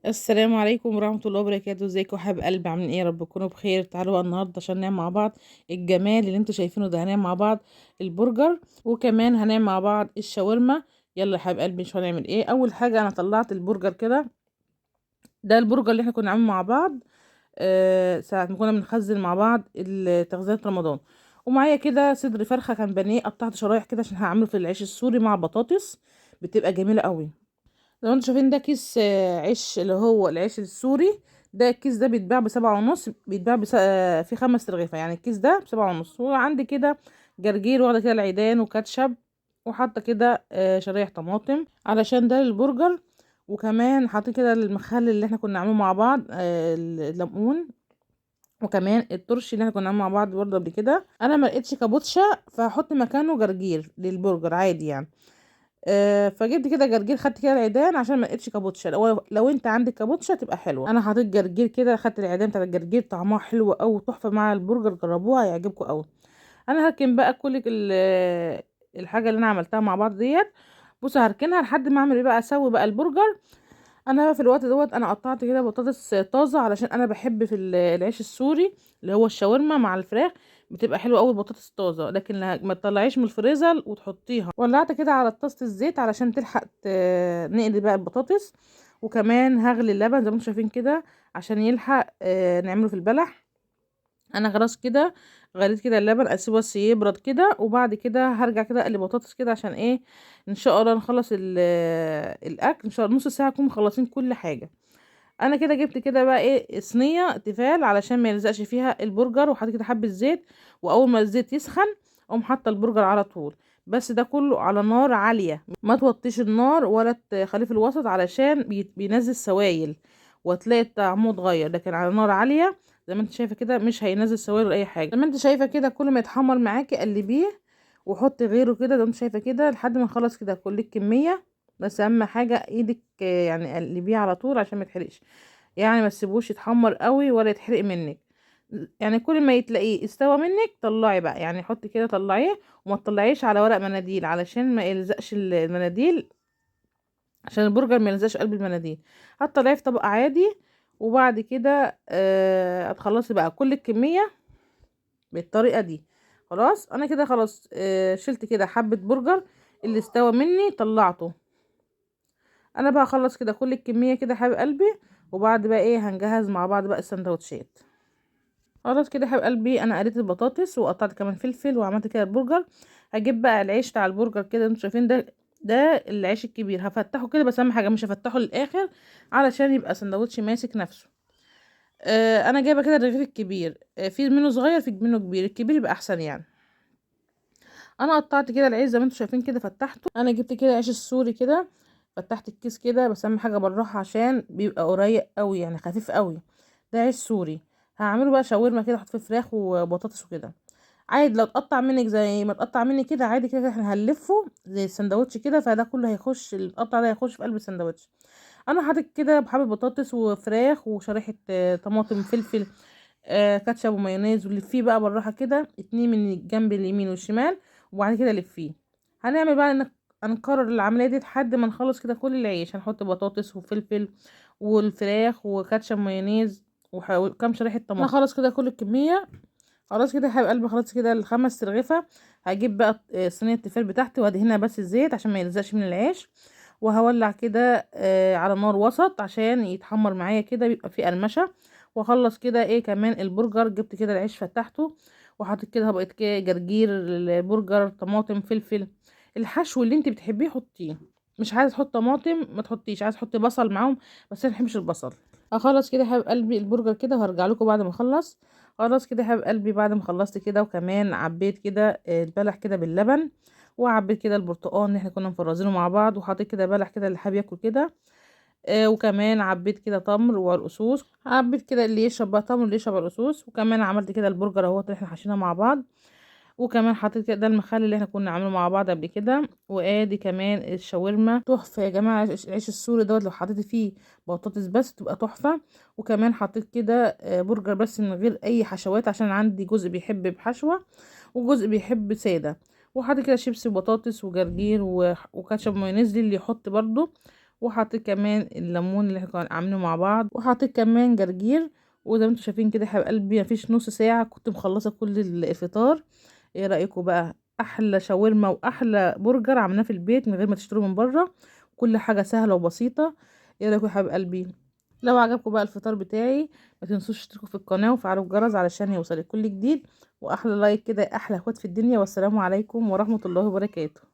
السلام عليكم ورحمة الله وبركاته. ازيكم يا حبايب قلبي؟ عاملين ايه؟ يا رب تكونوا بخير. تعالوا بقى النهارده عشان نعمل مع بعض الجمال اللي انتوا شايفينه ده. هنعمل مع بعض البرجر وكمان هنعمل مع بعض الشاورما. يلا يا حبايب قلبي، نشوف هنعمل ايه. اول حاجة انا طلعت البرجر كده. ده البرجر اللي احنا كنا عاملين مع بعض ساعة ما كنا بنخزن مع بعض تخزينات رمضان. ومعايا كده صدر فرخة كان بانيه، قطعت شرايح كده عشان هعمله في العيش السوري مع بطاطس. بتبقى جميلة قوي. لو انتوا شايفين ده كيس عيش اللي هو العيش السوري. ده الكيس ده بيتباع ب7.5، بيتباع في 5 رغيفة، يعني الكيس ده ب7.5. وعندي كده جرجير، واخدة كده العيدان وكاتشب، وحاطة كده شرايح طماطم علشان ده البرجر. وكمان حاطين كده المخلل اللي احنا كنا عاملينه مع بعض، الليمون. وكمان الترش اللي احنا كنا عاملينه مع بعض برضه قبل كده. انا ما لقيتش كابوتشا، فهحط مكانه جرجير للبرجر عادي يعني. فجبت كده جرجير، خدت كده العيدان عشان ما لقيتش كابوتشا. لو انت عندك كابوتشا تبقى حلوه. انا حطيت جرجير كده، خدت العيدان بتاعت الجرجير، طعمها حلو قوي تحفه مع البرجر، جربوها هيعجبكم قوي. انا هركن بقى كل الحاجه اللي انا عملتها مع بعض ديت. بصوا هركنها لحد ما اعمل ايه بقى، اسوي بقى البرجر. انا بقى في الوقت دوت انا قطعت كده بطاطس طازه، علشان انا بحب في العيش السوري اللي هو الشاورما مع الفراخ. بتبقى حلوه قوي البطاطس طازه، لكن ما تطلعيش من الفريزر وتحطيها. ولعت كده على طاسه الزيت علشان تلحق نقلي بقى البطاطس. وكمان هغلي اللبن زي ما انتم شايفين كده عشان يلحق نعمله في البلح. انا خلاص كده غليت كده اللبن، اسيبه بس يبرد كده، وبعد كده هرجع كده اقلي بطاطس كده عشان ايه، ان شاء الله نخلص الاكل ان شاء الله نص ساعه نكون مخلصين كل حاجه. انا كده جبت كده بقى ايه صينيه تيفال علشان ما يلزقش فيها البرجر، وحطيت كده حبه زيت. واول ما الزيت يسخن اقوم حاطه البرجر على طول. بس ده كله على نار عاليه، ما توطيش النار ولا تخليه في الوسط علشان بينزل سوائل وتلاقي طعمه اتغير. لكن على نار عاليه زي ما انت شايفه كده مش هينزل سوائل ولا اي حاجه. زي ما انت شايفه كده كل ما يتحمر معاكي قلبيه وحطي غيره كده زي ما انت شايفه كده لحد ما نخلص كده كل الكميه. بس اهم حاجه ايدك يعني قلبيه على طول عشان ما يتحرقش. يعني ما تسيبوش يتحمر قوي ولا يتحرق منك. يعني كل ما تلاقيه استوى منك طلعي بقى، يعني حطي كده طلعيه. وما تطلعيش على ورق مناديل علشان ما يلزقش المناديل، عشان البرجر ما يلزقش قلب المناديل. هتطلعيه في طبق عادي. وبعد كده هتخلصي بقى كل الكميه بالطريقه دي. خلاص انا كده خلاص شلت كده حبه برجر اللي استوى مني طلعته. انا بقى اخلص كده كل الكميه كده يا حبيب قلبي. وبعد بقى ايه هنجهز مع بعض بقى السندوتشات. خلاص كده يا حبيب قلبي انا قليت البطاطس وقطعت كمان فلفل وعملت كده البرجر. هجيب بقى العيش بتاع البرجر كده انتوا شايفين ده العيش الكبير هفتحه كده، بس اهم حاجه مش هفتحه للاخر علشان يبقى سندوتش ماسك نفسه. انا جايبه كده الرغيف الكبير، في منه صغير في منه كبير، الكبير يبقى احسن يعني. انا قطعت كده العيش زي ما انتوا شايفين كده فتحته. انا جبت كده عيش السوري كده، فتحت الكيس كده، بس اهم حاجه بالراحه عشان بيبقى قريب قوي يعني خفيف قوي. ده عيش سوري. هعمله بقى شاورما كده، احط فيه فراخ وبطاطس وكده. عادي لو تقطع منك زي ما تقطع مني كده عادي، كده كده احنا هنلفه زي السندوتش كده، فده كله هيخش القطع ده هيخش في قلب السندوتش. انا حاطط كده بحبة بطاطس وفراخ وشريحة طماطم فلفل كاتشب ومايونيز، ولفيه بقى بالراحه كده 2 من الجنب اليمين والشمال. وبعد كده لفيه. هنعمل بقى هنكرر العمليه دي لحد ما نخلص كده كل العيش. هنحط بطاطس وفلفل والفراخ وكاتشب مايونيز وكام شريحه طماطم. انا خلاص كده كل الكميه. خلاص كده يا حبيب قلبي، خلاص كده ال5 ترغيفه. هجيب بقى صينيه التيفال بتاعتي وادهنها بس الزيت عشان ما يلزقش من العيش. وهولع كده على نار وسط عشان يتحمر معايا كده بيبقى فيه قرمشه. واخلص كده ايه كمان البرجر، جبت كده العيش فتحته وحطيت كده طبقه كده جرجير البرجر طماطم فلفل. الحشو اللي انت بتحبيه حطيه. مش عايزه تحط طماطم ما تحطيش، عايزه تحطي بصل معاهم بس انا ما بحبش البصل. اخلص كده يا حبيب قلبي البرجر كده وهرجع لكم بعد ما اخلص. خلاص كده يا حبيب قلبي بعد ما خلصت كده، وكمان عبيت كده البلح كده باللبن. وعبيت كده البرتقال اللي احنا كنا مفرزينه مع بعض، وحطيت كده بلح كده اللي حابب ياكل كده. وكمان عبيت كده تمر وعرقسوس، عبيت كده اللي يشرب بقى تمر اللي يشرب عرقسوس. وكمان عملت كده البرجر اهوت اللي احنا حاشينها مع بعض. وكمان حطيت كده ده المخلل اللي احنا كنا عاملينه مع بعض قبل كده. وادي كمان الشاورما تحفه يا جماعه. العيش السوري دوت لو حطيتي فيه بطاطس بس تبقى تحفه. وكمان حطيت كده برجر بس من غير اي حشوات عشان عندي جزء بيحب بحشوه وجزء بيحب ساده. وحطيت كده شيبسي وبطاطس وجرجير وكاتشب مايونيز دي اللي يحط برضو. وحطيت كمان الليمون اللي احنا كنا عاملينه مع بعض، وحطيت كمان جرجير. وزي ما انتم شايفين كده يا حبايب قلبي، مفيش نص ساعه كنت مخلصه كل الفطار. ايه رايكم بقى؟ احلى شاورما واحلى برجر عملناه في البيت من غير ما تشتروا من بره. كل حاجه سهله وبسيطه. ايه رايكم يا حبايب قلبي؟ لو عجبكم بقى الفطار بتاعي، ما تنسوش تشتركوا في القناه وفعلوا الجرس علشان يوصلك كل جديد. واحلى لايك كده، احلى اخوات في الدنيا. والسلام عليكم ورحمه الله وبركاته.